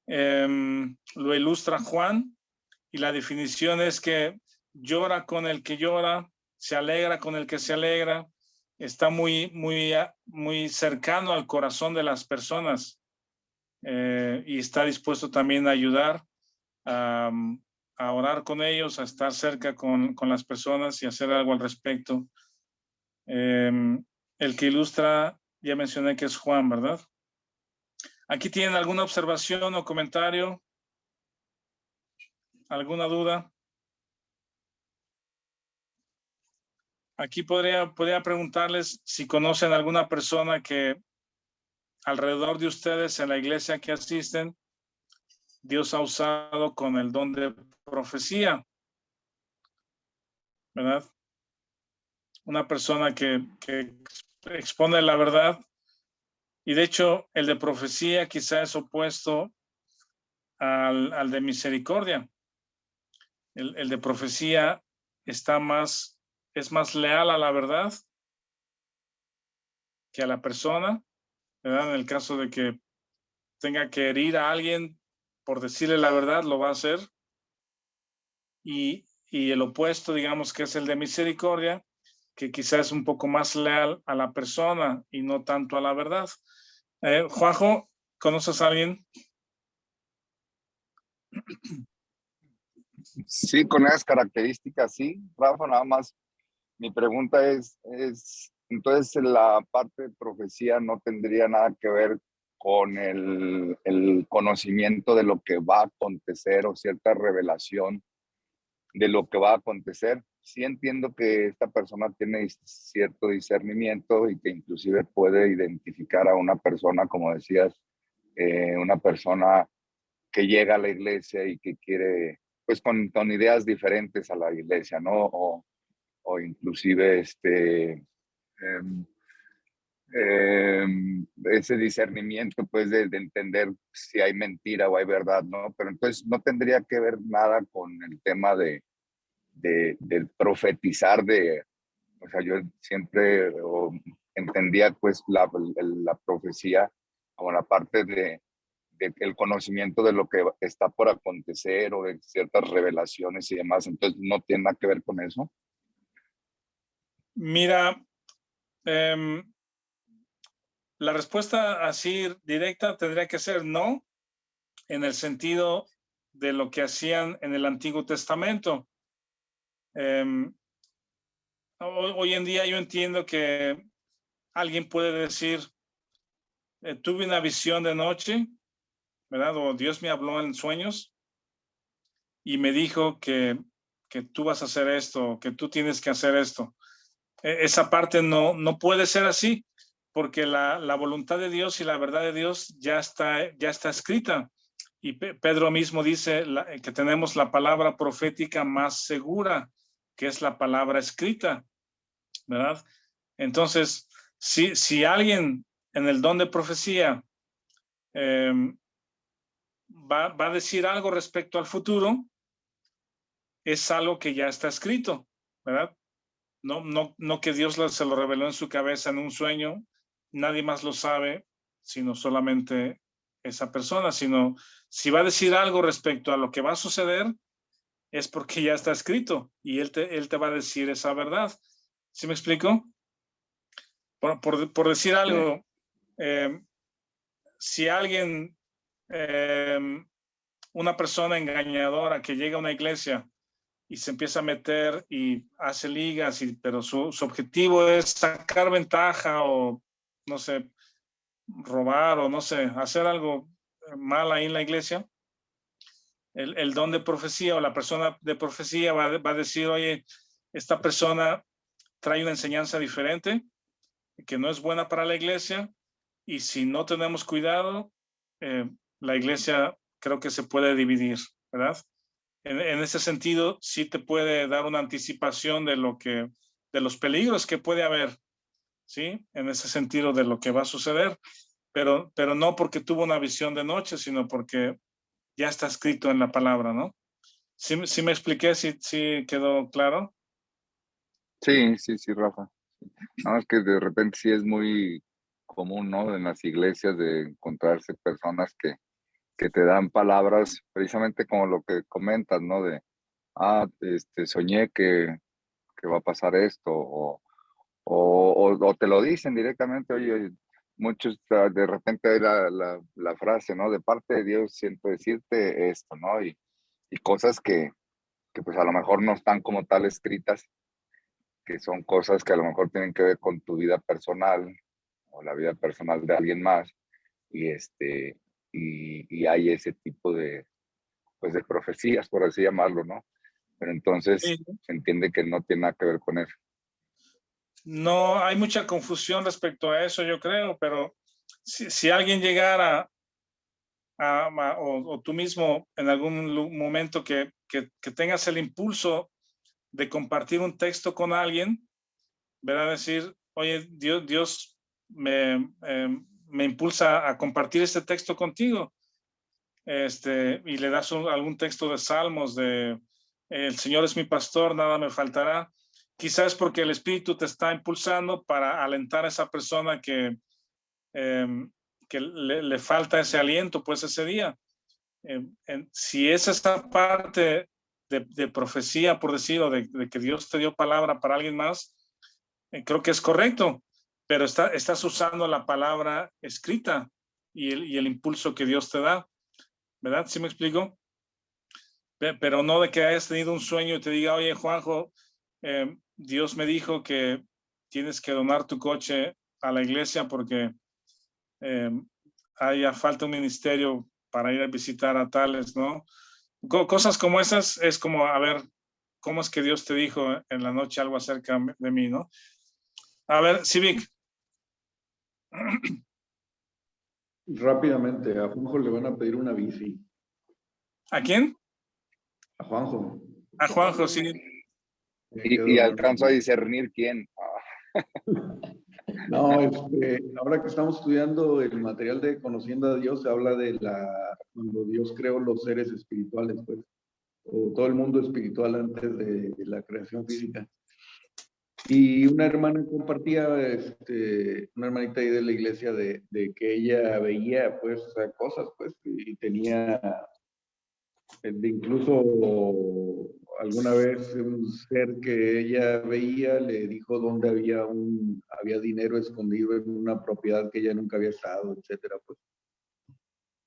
lo ilustra Juan, y la definición es que llora con el que llora, se alegra con el que se alegra, está muy cercano al corazón de las personas, y está dispuesto también a ayudar, a orar con ellos, a estar cerca con las personas y hacer algo al respecto. El que ilustra, ya mencioné que es Juan, ¿verdad? ¿Aquí tienen alguna observación o comentario? ¿Alguna duda? Aquí podría preguntarles si conocen alguna persona que alrededor de ustedes en la iglesia que asisten, Dios ha usado con el don de profecía, ¿verdad? Una persona que expone la verdad, y de hecho el de profecía quizá es opuesto al de misericordia. El de profecía es más leal a la verdad que a la persona, ¿verdad? En el caso de que tenga que herir a alguien por decirle la verdad, lo va a hacer. Y el opuesto, digamos, que es el de misericordia, que quizás es un poco más leal a la persona y no tanto a la verdad. Juanjo, ¿conoces a alguien? Sí, con esas características, sí. Rafa, nada más, mi pregunta es, entonces la parte de profecía no tendría nada que ver con el conocimiento de lo que va a acontecer o cierta revelación de lo que va a acontecer. Sí entiendo que esta persona tiene cierto discernimiento y que inclusive puede identificar a una persona, como decías, una persona que llega a la iglesia y que quiere, pues con ideas diferentes a la iglesia, ¿no? O inclusive ese discernimiento, pues, de entender si hay mentira o hay verdad, ¿no? Pero entonces no tendría que ver nada con el tema del profetizar, o sea, yo siempre entendía, pues, la profecía como la parte de el conocimiento de lo que está por acontecer o de ciertas revelaciones y demás. Entonces, no tiene nada que ver con eso. Mira, la respuesta así directa tendría que ser no, en el sentido de lo que hacían en el Antiguo Testamento. Hoy en día yo entiendo que alguien puede decir, tuve una visión de noche, ¿verdad? O Dios me habló en sueños y me dijo que tú vas a hacer esto, que tú tienes que hacer esto. Esa parte no puede ser así, porque la voluntad de Dios y la verdad de Dios ya está escrita. Y Pedro mismo dice que tenemos la palabra profética más segura, que es la palabra escrita, ¿verdad? Entonces, si alguien en el don de profecía va a decir algo respecto al futuro, es algo que ya está escrito, ¿verdad? No que Dios se lo reveló en su cabeza en un sueño, nadie más lo sabe, sino solamente esa persona, sino si va a decir algo respecto a lo que va a suceder, es porque ya está escrito y él te va a decir esa verdad. ¿Sí me explico? Por decir algo, si alguien, una persona engañadora que llega a una iglesia y se empieza a meter y hace ligas, pero su objetivo es sacar ventaja o, no sé, robar o, no sé, hacer algo mal ahí en la iglesia, el don de profecía o la persona de profecía va a decir, oye, esta persona trae una enseñanza diferente que no es buena para la iglesia, y si no tenemos cuidado, la iglesia creo que se puede dividir, ¿verdad? en ese sentido sí te puede dar una anticipación de los peligros que puede haber, ¿sí? En ese sentido de lo que va a suceder, pero no porque tuvo una visión de noche, sino porque ya está escrito en la palabra, ¿no? ¿Sí me expliqué? ¿Sí quedó claro? Sí, sí, sí, Rafa. No, es que de repente sí es muy común, ¿no? En las iglesias de encontrarse personas que te dan palabras precisamente como lo que comentas, ¿no? Soñé que va a pasar esto, o te lo dicen directamente, oye, muchos de repente hay la frase, ¿no? De parte de Dios siento decirte esto, ¿no? Y cosas que pues a lo mejor no están como tal escritas, que son cosas que a lo mejor tienen que ver con tu vida personal o la vida personal de alguien más, y y hay ese tipo de, pues de profecías, por así llamarlo, ¿no? Pero entonces Sí. se entiende que no tiene nada que ver con eso. No hay mucha confusión respecto a eso, yo creo, pero si alguien llegara o tú mismo en algún momento que tengas el impulso de compartir un texto con alguien, verá decir, oye, Dios me impulsa a compartir este texto contigo. Y le das algún texto de Salmos, el Señor es mi pastor, nada me faltará. Quizás porque el Espíritu te está impulsando para alentar a esa persona que le falta ese aliento, pues ese día. Si es esa parte de profecía, por decirlo, de que Dios te dio palabra para alguien más, creo que es correcto, pero estás usando la palabra escrita y el impulso que Dios te da, ¿verdad? ¿Sí me explico? Pero no de que hayas tenido un sueño y te diga, oye, Juanjo, Dios me dijo que tienes que donar tu coche a la iglesia porque haya falta un ministerio para ir a visitar a tales, ¿no? Cosas como esas es como, a ver, ¿cómo es que Dios te dijo en la noche algo acerca de mí, no? A ver, Civic. Rápidamente, a Juanjo le van a pedir una bici. ¿A quién? A Juanjo. A Juanjo, sí. Y alcanzo a discernir quién. No, ahora que estamos estudiando el material de Conociendo a Dios, se habla de cuando Dios creó los seres espirituales, pues, o todo el mundo espiritual antes de la creación física. Y una hermana compartía, una hermanita ahí de la iglesia, de que ella veía, pues, o sea, cosas, pues, y tenía, incluso alguna vez un ser que ella veía le dijo dónde había dinero escondido en una propiedad que ella nunca había estado, etcétera, pues.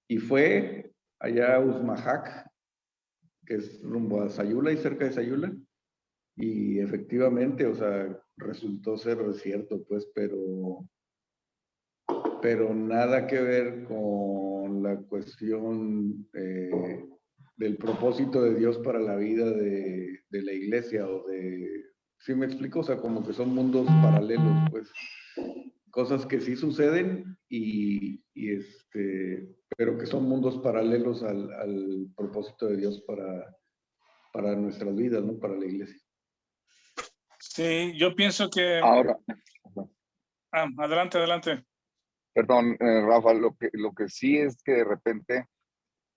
Y fue allá a Usmajac, que es rumbo a Sayula y cerca de Sayula, y efectivamente, o sea, resultó ser cierto, pues, pero nada que ver con la cuestión del propósito de Dios para la vida de la iglesia ¿sí me explico? O sea, como que son mundos paralelos, pues, cosas que sí suceden pero que son mundos paralelos al propósito de Dios para nuestras vidas, ¿no? Para la iglesia. Sí, yo pienso que... Ahora, adelante, adelante. perdón, Rafa, lo que sí es que de repente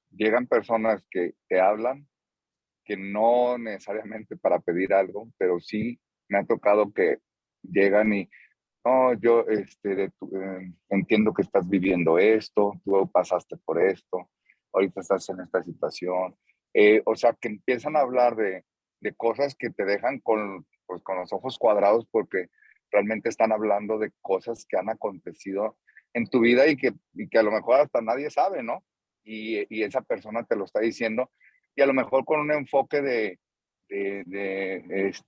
llegan personas que te hablan, que no necesariamente para pedir algo, pero sí me ha tocado que llegan y, no, yo entiendo que estás viviendo esto, tú pasaste por esto, ahorita estás en esta situación. O sea, que empiezan a hablar de cosas que te dejan pues, con los ojos cuadrados porque realmente están hablando de cosas que han acontecido en tu vida y que a lo mejor hasta nadie sabe, ¿no? Y esa persona te lo está diciendo y a lo mejor con un enfoque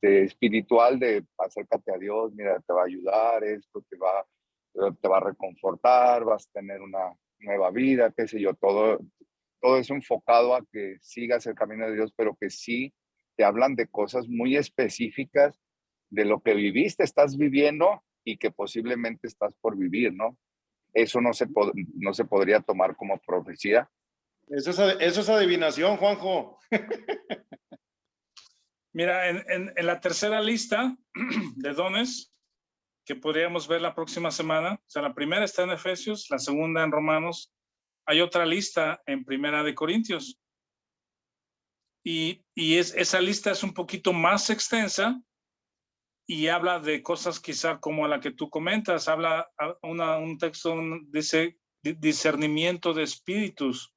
espiritual de acércate a Dios, mira, te va a ayudar, esto te va a reconfortar, vas a tener una nueva vida, qué sé yo, todo eso enfocado a que sigas el camino de Dios, pero que sí te hablan de cosas muy específicas de lo que viviste, estás viviendo y que posiblemente estás por vivir, ¿no? Eso no se podría tomar como profecía, Eso es adivinación, Juanjo. Mira, en la tercera lista de dones que podríamos ver la próxima semana, o sea, la primera está en Efesios, la segunda en Romanos, hay otra lista en Primera de Corintios. Y esa lista es un poquito más extensa y habla de cosas quizá como la que tú comentas, habla un texto, dice discernimiento de espíritus,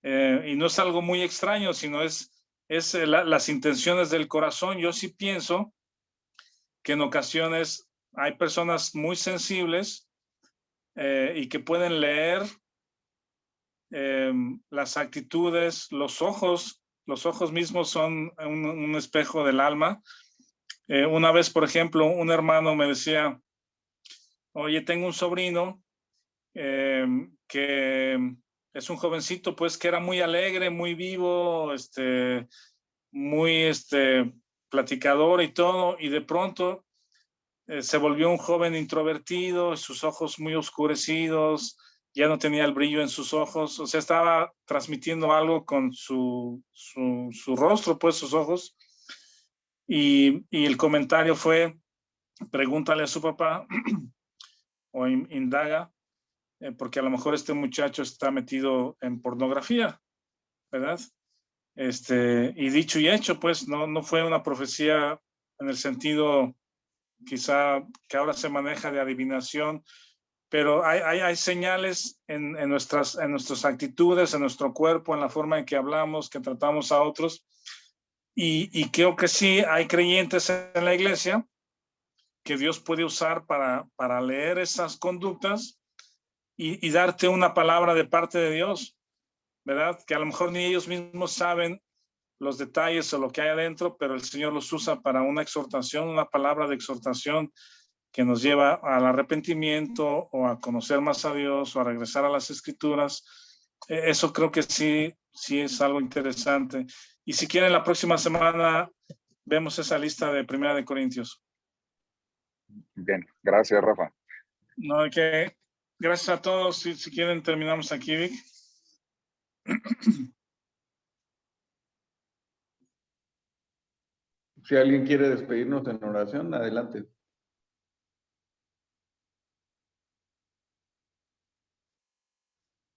y no es algo muy extraño, sino es las intenciones del corazón. Yo sí pienso que en ocasiones hay personas muy sensibles y que pueden leer las actitudes, los ojos mismos son un espejo del alma. Una vez, por ejemplo, un hermano me decía, oye, tengo un sobrino que es un jovencito, pues, que era muy alegre, muy vivo, muy platicador y todo, y de pronto se volvió un joven introvertido, sus ojos muy oscurecidos, ya no tenía el brillo en sus ojos, o sea, estaba transmitiendo algo con su rostro, pues sus ojos. Y el comentario fue, pregúntale a su papá o indaga, porque a lo mejor este muchacho está metido en pornografía, ¿verdad? Y dicho y hecho, pues no fue una profecía en el sentido quizá que ahora se maneja de adivinación, pero hay señales en nuestras actitudes, en nuestro cuerpo, en la forma en que hablamos, que tratamos a otros, y creo que sí hay creyentes en la iglesia que Dios puede usar para leer esas conductas y darte una palabra de parte de Dios, ¿verdad? Que a lo mejor ni ellos mismos saben los detalles o lo que hay adentro, pero el Señor los usa para una exhortación, una palabra de exhortación que nos lleva al arrepentimiento o a conocer más a Dios o a regresar a las Escrituras. Eso creo que sí es algo interesante. Y si quieren, la próxima semana vemos esa lista de Primera de Corintios. Bien, gracias, Rafa. No, que gracias a todos. Si quieren, terminamos aquí, Vic. Si alguien quiere despedirnos en oración, adelante.